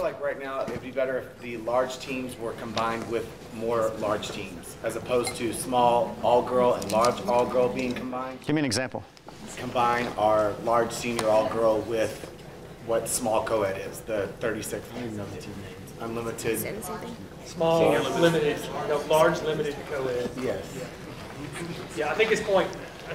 feel like right now it'd be better if the large teams were combined with more large teams, as opposed to small all-girl and large all-girl being combined. Give me an example. Combine our large senior all-girl with what small co-ed is, the 36. I don't even know the team names. Unlimited. Small, limited, large, limited co-ed. Yes. Yeah, I think his point,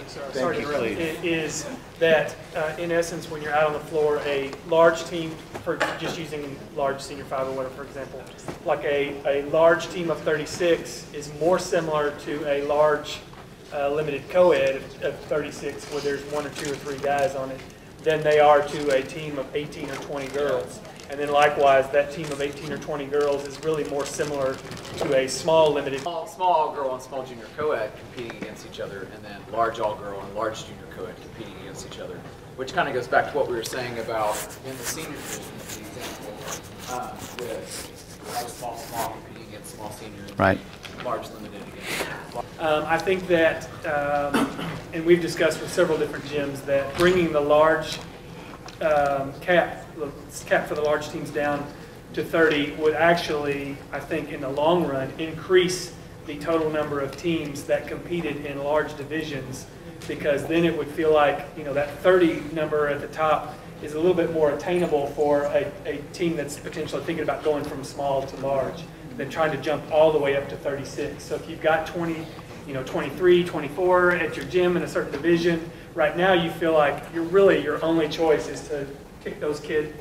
sorry to interrupt, is that in essence, when you're out on the floor, a large team, for just using large senior 5 or whatever, for example, like a large team of 36 is more similar to a large limited co-ed of 36 where there's 1 or 2 or 3 guys on it than they are to a team of 18 or 20 girls. And then likewise, that team of 18 or 20 girls is really more similar to a small limited. Small all-girl and small junior co-ed competing against each other, and then large all-girl and large junior co-ed competing against each other, which kind of goes back to what we were saying about in the senior division, for example, with small competing against small senior, and right. large limited against. I think that, and we've discussed with several different gyms, that bringing the large cap for the large teams down to 30 would actually, I think, in the long run, increase the total number of teams that competed in large divisions, because then it would feel like, you know, that 30 number at the top is a little bit more attainable for a team that's potentially thinking about going from small to large than trying to jump all the way up to 36. So if you've got 23, 24 at your gym in a certain division, right now you feel like your only choice is to kick those kids,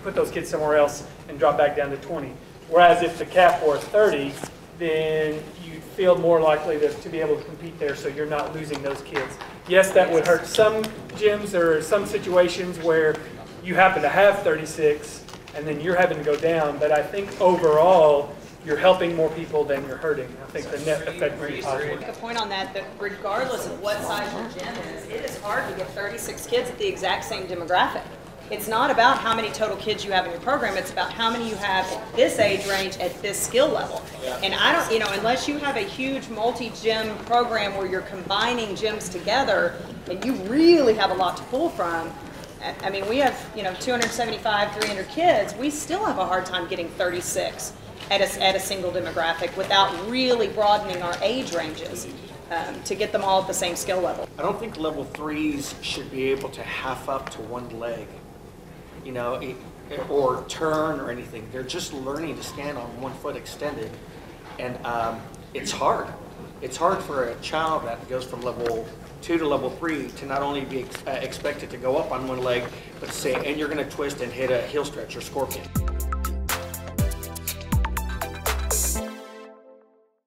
put those kids somewhere else and drop back down to 20. Whereas if the cap were 30, then you feel more likely to be able to compete there, so you're not losing those kids. Yes, that would hurt some gyms or some situations where you happen to have 36 and then you're having to go down, but I think overall you're helping more people than you're hurting. I think the net effect is positive. Make a point on that regardless of what size your gym is, it is hard to get 36 kids at the exact same demographic. It's not about how many total kids you have in your program, it's about how many you have at this age range at this skill level. And I don't, unless you have a huge multi-gym program where you're combining gyms together and you really have a lot to pull from, I mean, we have, 275, 300 kids, we still have a hard time getting 36 at a single demographic without really broadening our age ranges to get them all at the same skill level. I don't think level 3s should be able to half up to one leg, or turn or anything. They're just learning to stand on one foot extended, and it's hard. It's hard for a child that goes from level 2 to level 3 to not only be expected to go up on one leg, but to say, and you're going to twist and hit a heel stretch or scorpion.